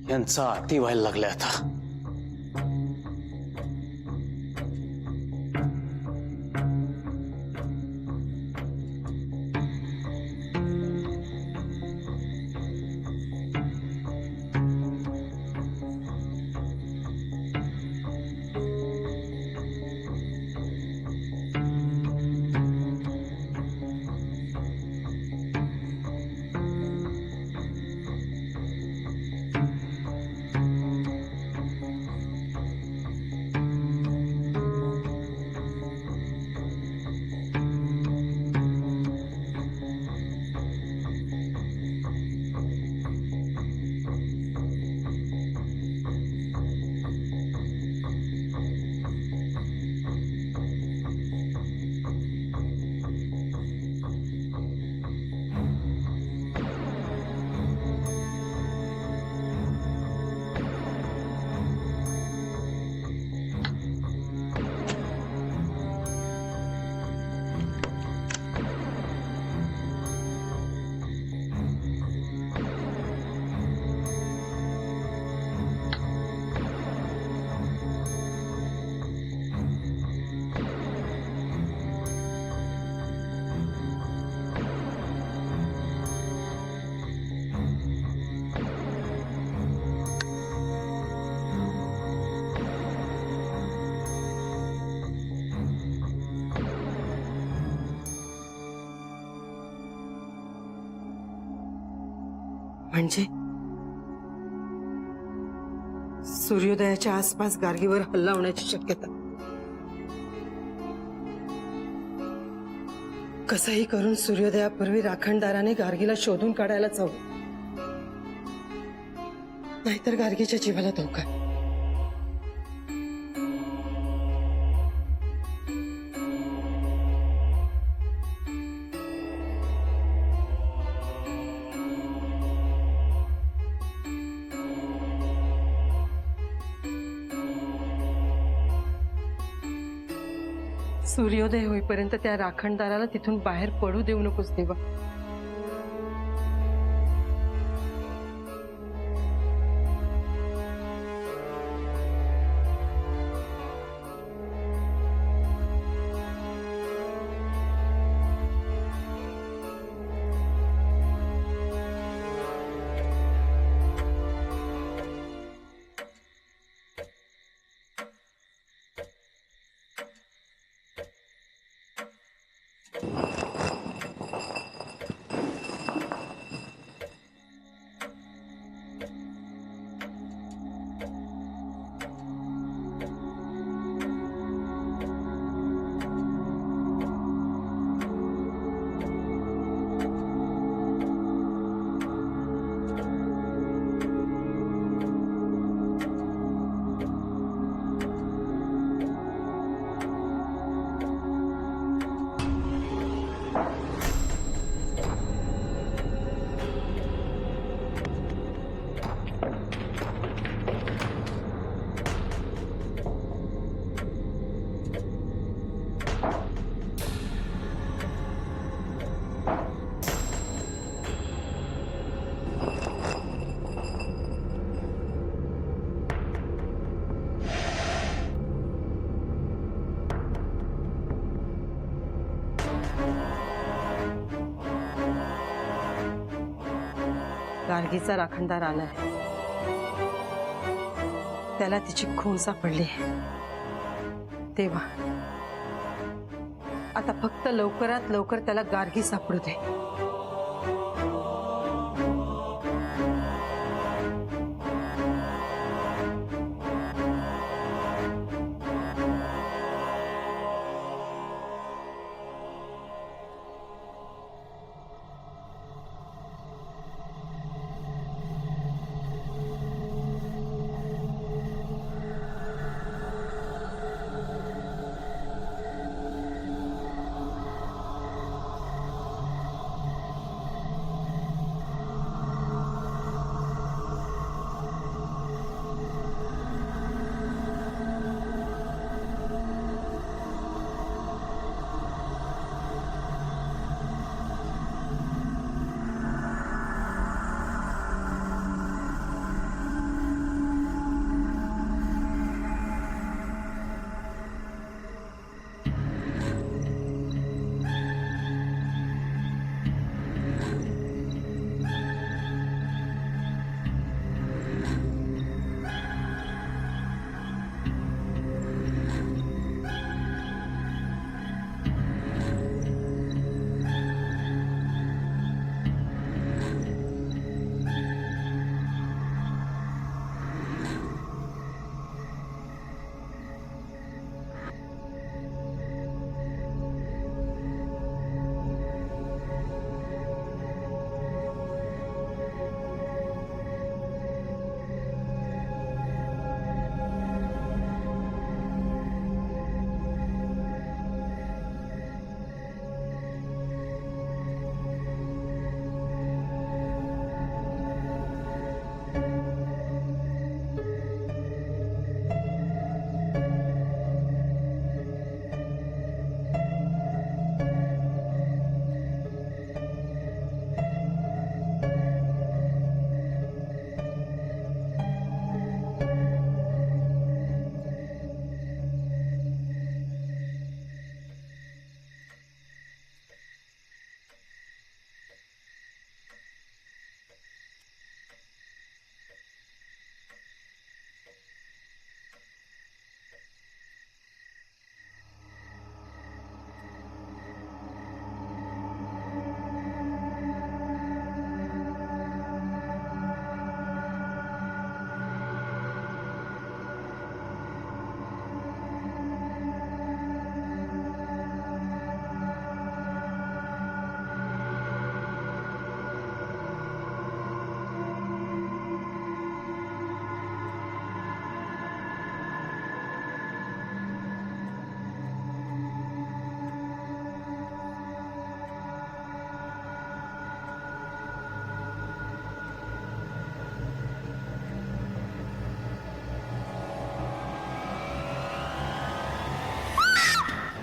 यांचा अति व्हायला लागलाय आता। म्हणजे सूर्योदयाच्या आसपास गार्गीवर हल्ला होण्याची शक्यता। कसंही करून सूर्योदयापूर्वी राखणदाराने गार्गीला शोधून काढायलाच हवं, नाहीतर गार्गीच्या जीवाला धोका। सूर्योदय होईपर्यंत त्या राखणदाराला तिथून बाहेर पडू देऊ नकोस देवा। गार्गीचा राखणदार आलाय, त्याला तिची खून सापडली। तेव्हा आता फक्त लवकरात लवकर त्याला गार्गी सापडू दे।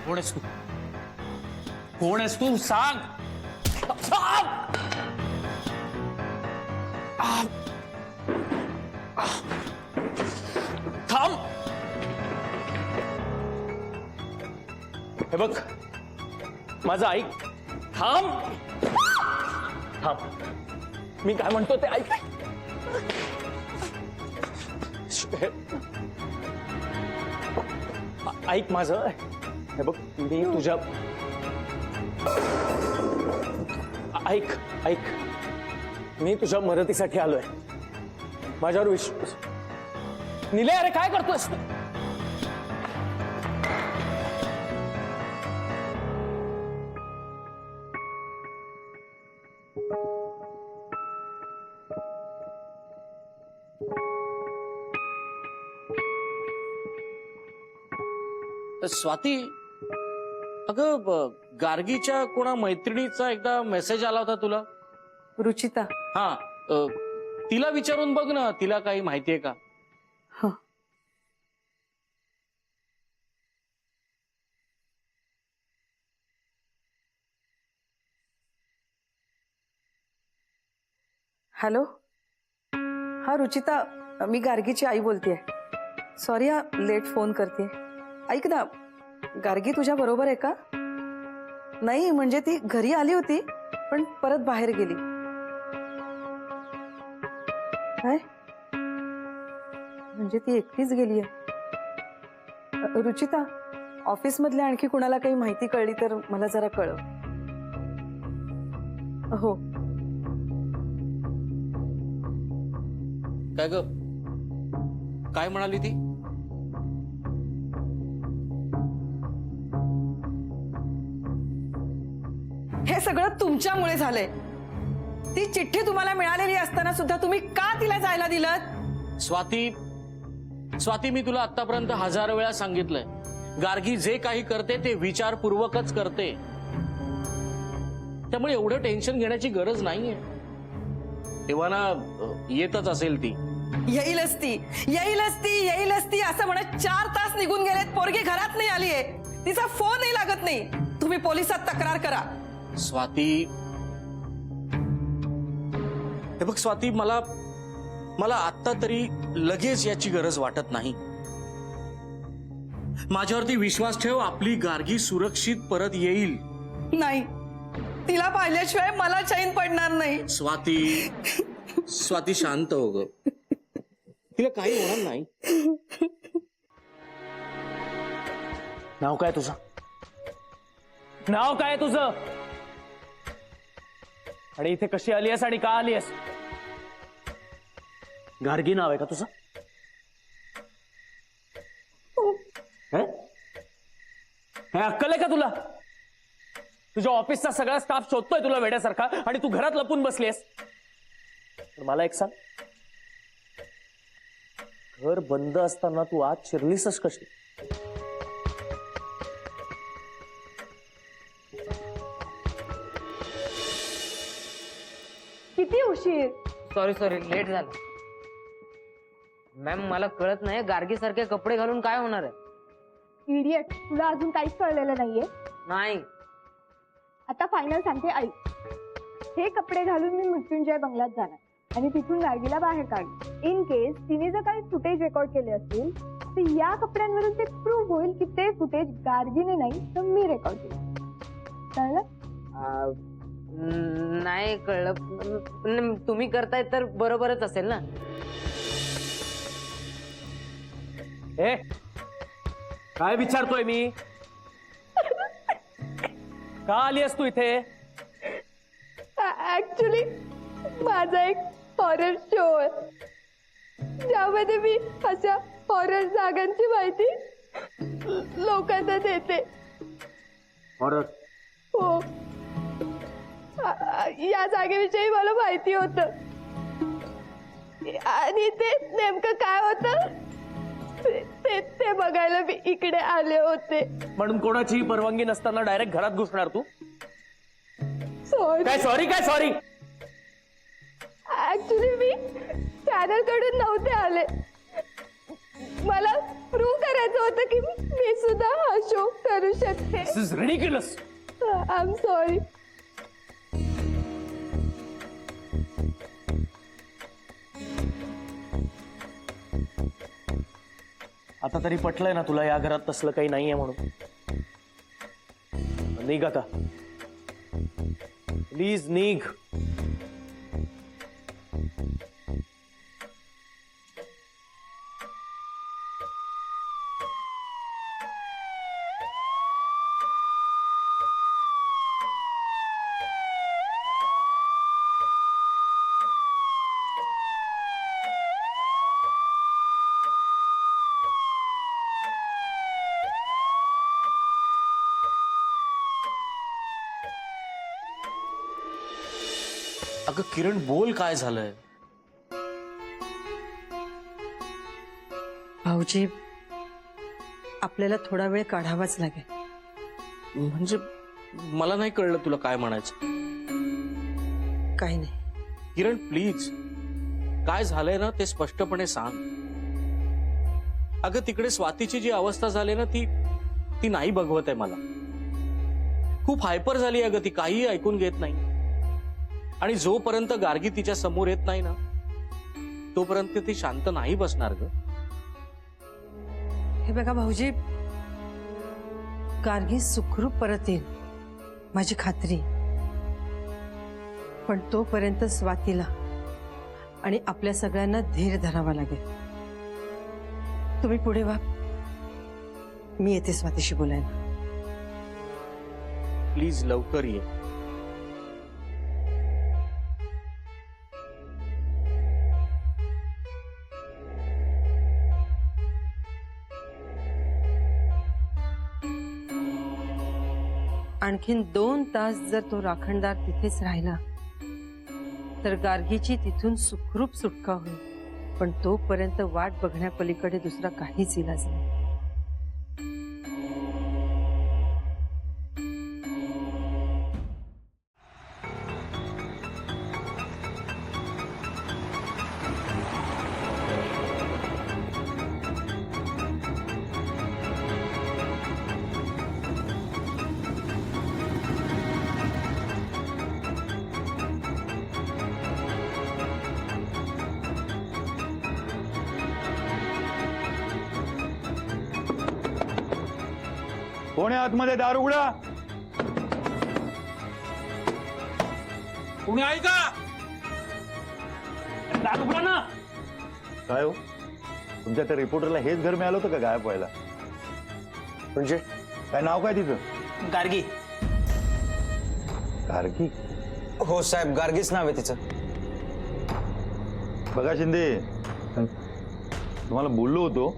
कोण आहेस तू? कोण आहेस तू? सांग. सांग! थांब. हे बघ, माझं ऐक. थांब. थांब. मी काय म्हणतो ते ऐक. ऐक माझं. हे बघ, मी तुझ्या ऐक ऐक मी तुझ्या मदतीसाठी आलोय. माझ्यावर विश्वास. निले, अरे काय करतोस? स्वाती, अगं गार्गीच्या कोणा मैत्रिणीचा एकदा मेसेज आला होता तुला? रुचिता. हा, तिला विचारून बघ ना, तिला काही माहितीये का? हो. हॅलो. हा रुचिता, मी गार्गीची आई बोलतेय. सॉरी हा लेट फोन करते. ऐक ना, गार्गी तुझ्या बरोबर आहे का? नाही म्हणजे ती घरी आली होती पण परत बाहेर गेली. काय म्हणजे ती एकटीच गेली आहे? रुचिता, ऑफिस मधल्या आणखी कुणाला काही माहिती कळली तर मला जरा कळव. हो. काय ग, काय म्हणाली ती? हे सगळं तुमच्यामुळे झालंय. ती चिठ्ठी तुम्हाला मिळालेली असताना सुद्धा तुम्ही का तिला जायला दिलं? स्वाती, मी तुला आतापर्यंत 1000 वेळा सांगितलंय, गार्गी जे काही करते ते विचारपूर्वकच करते. त्यामुळे एवढं टेन्शन घेण्याची गरज नाहीये. तेव्हा ना येतच असेल ती. येईलच ती असं म्हणत 4 तास निघून गेलेत. पोरगी घरात नाही आलीये. तिचा फोनही लागत नाही. तुम्ही पोलिसात तक्रार करा. स्वाती, हे बघ स्वाती, मला आता तरी लगेच याची गरज वाटत नाही. माझ्यावरती विश्वास ठेव. आपली गार्गी सुरक्षित परत येईल. नाही, तिला पाहिल्याशिवाय मला चैन पडणार नाही. स्वाती शांत हो ग. तिला काही होणार नाही. नाव काय तुझं? नाव काय तुझं? आणि इथे कशी आली आहेस आणि का आली आहेस? गार्गी नाव आहे का तुझं? अक्कल आहे का तुला? तुझ्या ऑफिसचा सगळा स्टाफ शोधतोय तुला वेड्यासारखा आणि तू घरात लपून बसलीस. मला एक सांग, घर बंद असताना तू आत शिरलीसच कशी? किती उशीर? सॉरी लेट झालं. मॅम, मला कळत नाही गार्गी सारखे कपडे घालून काय होणार आहे? इडियट, तुला अजून काहीच कळलेलं नाहीये. नाही. आता फायनल सांगते, ऐक. हे कपडे घालून मी मृत्युंजय बंगल्यात जाणार आणि तिथून गार्गीला बाहेर काढणार. इन केस तिने जर काही फुटेज रेकॉर्ड केले असतील तर या कपड्यांवरून ते प्रूव्ह होईल की ते फुटेज गार्गीने नाही तर मी रेकॉर्ड केलं. कळलं? नाही कळलं. तुम्ही करताय तर बरोबरच असेल ना. ए, काय विचारतोय मी? का आली आहेस तू इथे? ऍक्च्युली माझा एक हॉरर शो आहे, ज्यामध्ये मी अशा हॉरर जागांची माहिती लोकांना देते. हॉरर? हो. या जागेविषयी मला माहिती होतं आणि ते नेमकं काय होतं ते बघायला मी इकडे आले होते. म्हणून कोणाची परवानगी नसताना डायरेक्ट घरात घुसणार तू? सॉरी. काय सॉरी? ऍक्च्युली मी चॅनल कडून नव्हते आले. मला प्रूव्ह करायचं होतं की मी सुद्धा हा शो करू शकते. This is ridiculous. I am sorry. आता तरी पटलंय ना तुला या घरात तसलं काही नाहीये म्हणून. निघ आता, प्लीज निघ. अगं किरण, बोल काय झालंय? भाऊजी, आपल्याला थोडा वेळ काढावाच लागेल. म्हणजे मला नाही कळलं तुला काय म्हणायचं. काही नाही. किरण प्लीज, काय झालंय ना ते स्पष्टपणे सांग. अगं तिकडे स्वातीची जी अवस्था झाली ना ती नाही बघवत आहे मला. खूप हायपर झाली अगं ती, काहीही ऐकून घेत नाही. आणि जोपर्यंत गार्गी तिच्या समोर येत नाही ना तोपर्यंत ती शांत नाही बसणार ग. हे बघा भाऊजी, गार्गी सुखरूप परत येईल माझी खात्री. पण तोपर्यंत स्वातीला आणि आपल्या सगळ्यांना धीर धरावा लागेल. तुम्ही पुढे व्हा, मी येते स्वातीशी बोलायला. प्लीज लवकर ये. आणखीन 2 तास जर तो राखणदार तिथेच राहिला तर गार्गीची तिथून सुखरूप सुटका होईल. पण तोपर्यंत वाट बघण्यापलीकडे दुसरा काहीच इलाज नाही. कोण आहे आतमध्ये? दार उघडा. कोणी आहे का? दार उघडा ना. काय हो, तुमच्या त्या रिपोर्टरला हेच घर मिळालं होतं का गायब व्हायला? म्हणजे काय नाव काय तिचं? गार्गी. गार्गी? हो साहेब, गार्गीच नाव आहे तिचं. बघा शिंदे, तुम्हाला बोललो होतो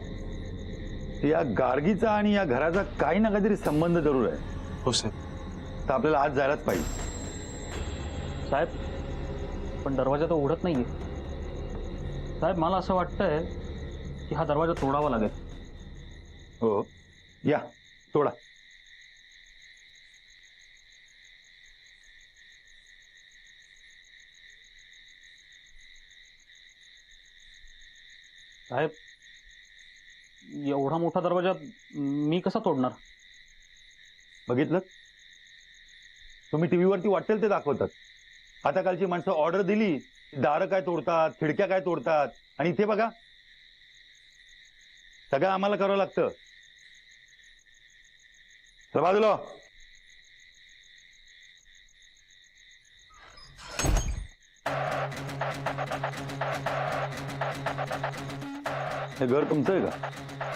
की या गार्गीचा आणि या घराचा काही ना काहीतरी संबंध जरूर आहे. हो साहेब. तर आपल्याला आज जायलाच पाहिजे. साहेब, पण दरवाजा तर उघडत नाहीये. साहेब, मला असं वाटतंय की हा दरवाजा तोडावा लागेल. हो, या तोडा. साहेब, एवढा मोठा दरवाजा मी कसा तोडणार? बघितलं, तुम्ही टीव्हीवरती वाटेल ते दाखवतात. आता कालची माणसं ऑर्डर दिली, दारं काय तोडतात, खिडक्या काय तोडतात, आणि इथे बघा सगळं आम्हाला करावं लागतं. चला बाजूला. हे घर तुमचं आहे का?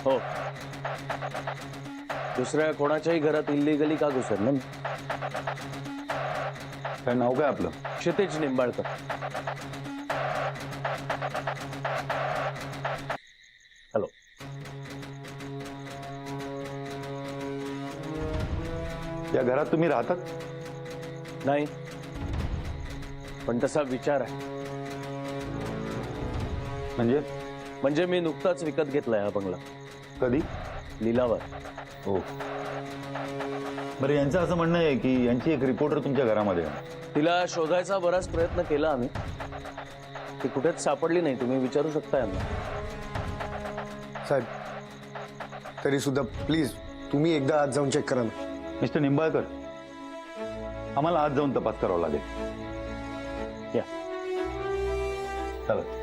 हो. दुसऱ्या कोणाच्याही घरात इल्लीगली का घुसरलं ना? काय नाव काय आपलं? क्षितिज निंबाळकर. हॅलो. या घरात तुम्ही राहतात? नाही, पण तसा विचार आहे. म्हणजे मी नुकताच विकत घेतलाय हा बंगला. कधी? लिलावर. हो. बरं, यांचं असं म्हणणं आहे की यांची एक रिपोर्टर तुमच्या घरामध्ये आहे. तिला शोधायचा बराच प्रयत्न केला आम्ही, ती कुठेच सापडली नाही. तुम्ही विचारू शकता यांना. साहेब तरी सुद्धा प्लीज तुम्ही एकदा आज जाऊन चेक करा ना. मिस्टर निंबाळकर, आम्हाला आज जाऊन तपास करावा लागेल. या चला.